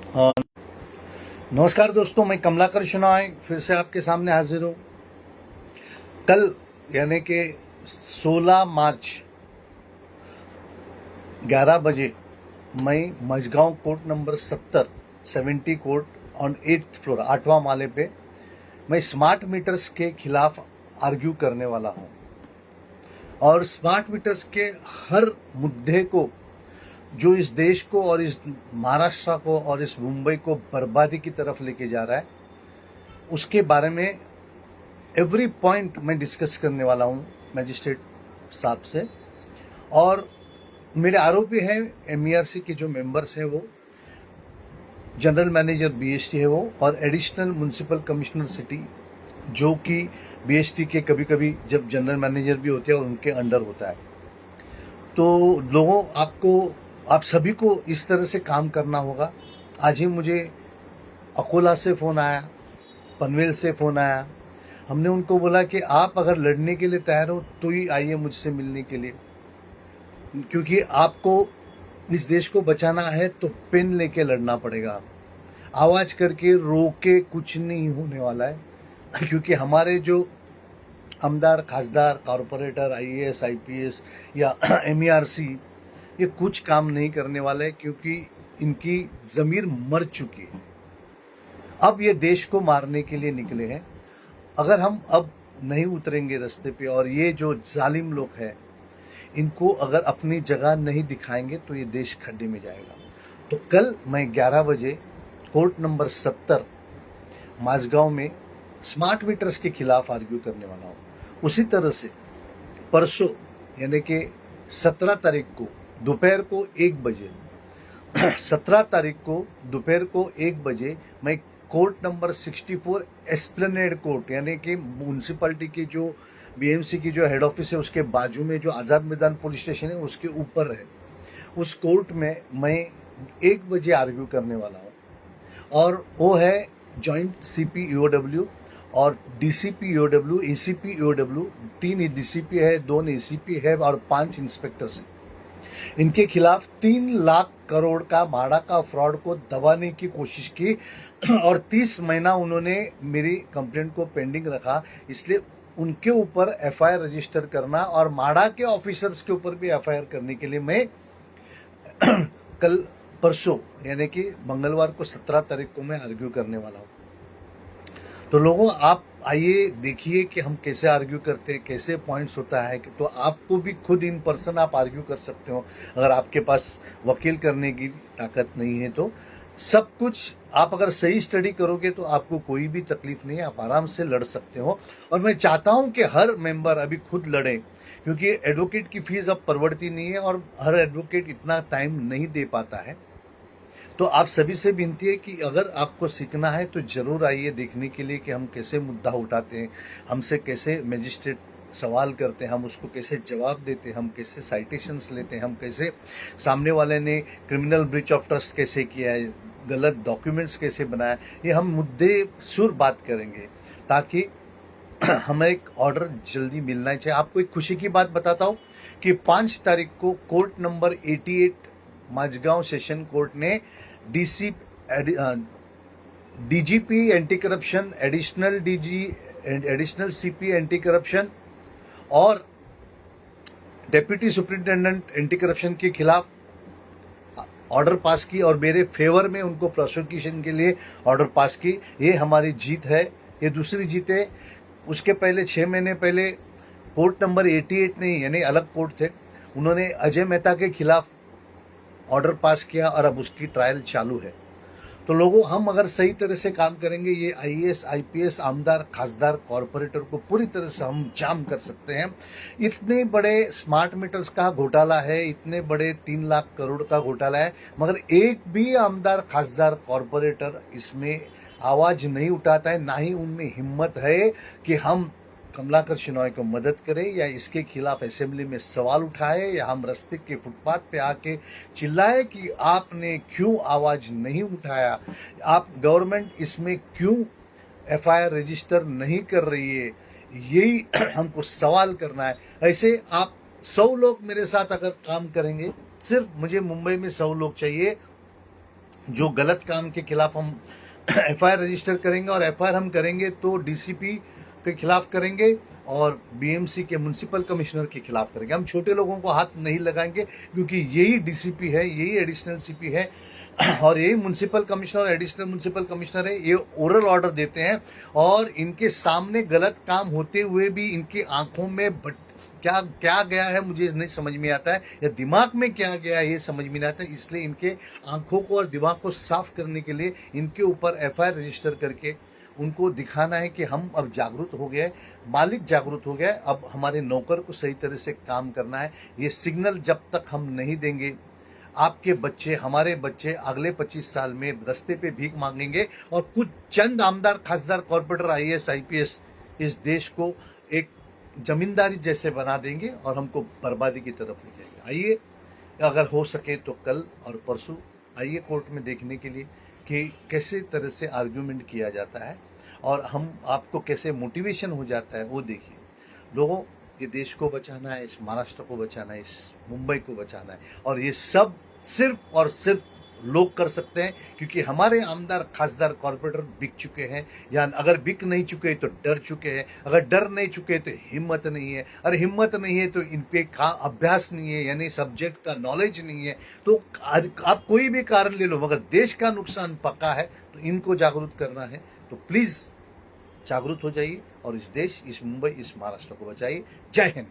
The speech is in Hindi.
हाँ, नमस्कार दोस्तों, मैं कमलाकर शनाय फिर से आपके सामने हाजिर हूँ। कल यानी कि 16 मार्च 11 बजे मैं Mazgaon court number 70 court on 8th floor 8वां माले पे मैं स्मार्ट मीटर्स के खिलाफ आर्ग्यू करने वाला हूँ। और स्मार्ट मीटर्स के हर मुद्दे को जो इस देश को और इस महाराष्ट्र को और इस मुंबई को बर्बादी की तरफ लेके जा रहा है, उसके बारे में एवरी पॉइंट मैं डिस्कस करने वाला हूँ मजिस्ट्रेट साहब से। और मेरे आरोपी हैं MERC के जो मेंबर्स हैं, वो जनरल मैनेजर BST है वो, और एडिशनल म्यूनसिपल कमिश्नर सिटी जो कि BST के कभी कभी जब जनरल मैनेजर भी होते हैं और उनके अंडर होता है। तो आप सभी को इस तरह से काम करना होगा। आज ही मुझे अकोला से फ़ोन आया, पनवेल से फ़ोन आया। हमने उनको बोला कि आप अगर लड़ने के लिए तैयार हो तो ही आइए मुझसे मिलने के लिए, क्योंकि आपको इस देश को बचाना है तो पेन लेके लड़ना पड़ेगा। आवाज़ करके रोके कुछ नहीं होने वाला है, क्योंकि हमारे जो आमदार, खासदार, कॉरपोरेटर, IAS IPS या MERC ये कुछ काम नहीं करने वाले, क्योंकि इनकी ज़मीर मर चुकी है। अब ये देश को मारने के लिए निकले हैं। अगर हम अब नहीं उतरेंगे रास्ते पे और ये जो जालिम लोग हैं इनको अगर अपनी जगह नहीं दिखाएंगे तो ये देश खड्डे में जाएगा। तो कल मैं 11 बजे कोर्ट नंबर 70 माझगांव में स्मार्ट मीटर्स के खिलाफ आर्ग्यू करने वाला हूँ। उसी तरह से परसों यानी कि 17 तारीख को दोपहर को 1 बजे 17 तारीख को दोपहर को 1 बजे मैं कोर्ट नंबर 64 एस्प्लेनेड कोर्ट यानी कि म्यूनसिपैलिटी की जो BMC की जो हेड ऑफिस है उसके बाजू में जो आज़ाद मैदान पुलिस स्टेशन है उसके ऊपर है, उस कोर्ट में मैं 1 बजे आर्ग्यू करने वाला हूँ। और वो है जॉइंट CP EOW और DCP EOW, ACP EOW, 3 DCP है, 2 ACP है और 5 इंस्पेक्टर्स हैं। इनके खिलाफ 3 लाख करोड़ का भाड़ा का फ्रॉड को दबाने की कोशिश की और 30 महीना उन्होंने मेरी कंप्लेंट को पेंडिंग रखा। इसलिए उनके ऊपर FIR रजिस्टर करना और माड़ा के ऑफिसर्स के ऊपर भी FIR करने के लिए मैं कल परसों यानी कि मंगलवार को 17 तारीख को मैं आर्ग्यू करने वाला हूँ। तो लोगों, आप आइए देखिए कि हम कैसे आर्ग्यू करते हैं, कैसे पॉइंट्स होता है। तो आपको भी खुद इन पर्सन आप आर्ग्यू कर सकते हो। अगर आपके पास वकील करने की ताकत नहीं है तो सब कुछ आप अगर सही स्टडी करोगे तो आपको कोई भी तकलीफ नहीं है, आप आराम से लड़ सकते हो। और मैं चाहता हूं कि हर मेंबर अभी खुद लड़े, क्योंकि एडवोकेट की फीस अब परवड़ती नहीं है और हर एडवोकेट इतना टाइम नहीं दे पाता है। तो आप सभी से विनती है कि अगर आपको सीखना है तो ज़रूर आइए देखने के लिए कि हम कैसे मुद्दा उठाते हैं, हमसे कैसे मजिस्ट्रेट सवाल करते हैं, हम उसको कैसे जवाब देते हैं, हम कैसे साइटेशंस लेते हैं, हम कैसे सामने वाले ने क्रिमिनल ब्रीच ऑफ ट्रस्ट कैसे किया है, गलत डॉक्यूमेंट्स कैसे बनाया, ये हम मुद्दे सुर बात करेंगे ताकि हमें एक ऑर्डर जल्दी मिलना चाहिए। आपको एक खुशी की बात बताता हूँ कि 5 तारीख को court number 88 Mazagaon session court ने DGP anti corruption, additional CP anti corruption और डेप्यूटी सुपरिटेंडेंट एंटी करप्शन के खिलाफ ऑर्डर पास की और मेरे फेवर में उनको प्रोसिक्यूशन के लिए ऑर्डर पास की। ये हमारी जीत है, ये दूसरी जीत है। उसके पहले 6 महीने पहले कोर्ट नंबर 88 नहीं, यानी अलग कोर्ट थे, उन्होंने अजय मेहता के खिलाफ ऑर्डर पास किया और अब उसकी ट्रायल चालू है। तो लोगों, हम अगर सही तरह से काम करेंगे ये IAS IPS, आमदार, खासदार, कॉरपोरेटर को पूरी तरह से हम जाम कर सकते हैं। इतने बड़े स्मार्ट मीटर्स का घोटाला है, इतने बड़े 3 लाख करोड़ का घोटाला है, मगर एक भी आमदार, खासदार, कॉरपोरेटर इसमें आवाज नहीं उठाता है, ना ही उनमें हिम्मत है कि हम कमलाकर शनाय को मदद करें या इसके खिलाफ असेंबली में सवाल उठाए या हम रास्ते के फुटपाथ पे आके चिल्लाए कि आपने क्यों आवाज नहीं उठाया, आप गवर्नमेंट इसमें क्यों FIR रजिस्टर नहीं कर रही है, यही हमको सवाल करना है। ऐसे आप 100 लोग मेरे साथ अगर काम करेंगे, सिर्फ मुझे मुंबई में 100 लोग चाहिए, जो गलत काम के खिलाफ हम एफआईआर रजिस्टर करेंगे, और एफआईआर हम करेंगे तो डीसीपी के खिलाफ करेंगे और बीएमसी के म्युनिसिपल कमिश्नर के खिलाफ करेंगे। हम छोटे लोगों को हाथ नहीं लगाएंगे, क्योंकि यही डीसीपी है, यही एडिशनल सीपी है और यही म्युनिसिपल कमिश्नर और एडिशनल म्युनिसिपल कमिश्नर है। ये ओरल ऑर्डर देते हैं और इनके सामने गलत काम होते हुए भी इनकी आंखों में क्या क्या गया है मुझे नहीं समझ में आता है, या दिमाग में क्या गया है ये समझ में नहीं आता है। इसलिए इनके आंखों को और दिमाग को साफ करने के लिए इनके ऊपर एफआईआर रजिस्टर करके उनको दिखाना है कि हम अब जागरूक हो गए, मालिक जागरूक हो गया, अब हमारे नौकर को सही तरह से काम करना है। ये सिग्नल जब तक हम नहीं देंगे, आपके बच्चे, हमारे बच्चे अगले 25 साल में रास्ते पे भीख मांगेंगे और कुछ चंद आमदार, खासदार, कॉर्पोरेटर, आईएएस, आईपीएस इस देश को एक जमींदारी जैसे बना देंगे और हमको बर्बादी की तरफ ले जाएंगे। आइए, अगर हो सके तो कल और परसों आइए कोर्ट में देखने के लिए कि कैसे तरह से आर्ग्यूमेंट किया जाता है और हम आपको कैसे मोटिवेशन हो जाता है वो देखिए। लोगों, ये देश को बचाना है, इस महाराष्ट्र को बचाना है, इस मुंबई को बचाना है, और ये सब सिर्फ और सिर्फ लोग कर सकते हैं, क्योंकि हमारे आमदार, खासदार, कॉर्पोरेटर बिक चुके हैं, या अगर बिक नहीं चुके तो डर चुके हैं, अगर डर नहीं चुके तो हिम्मत नहीं है, और हिम्मत नहीं है तो इन पे का अभ्यास नहीं है, यानी सब्जेक्ट का नॉलेज नहीं है। तो आप कोई भी कारण ले लो, मगर देश का नुकसान पक्का है, तो इनको जागरूक करना है। तो प्लीज़ जागरूक हो जाइए और इस देश, इस मुंबई, इस महाराष्ट्र को बचाइए। जय हिंद।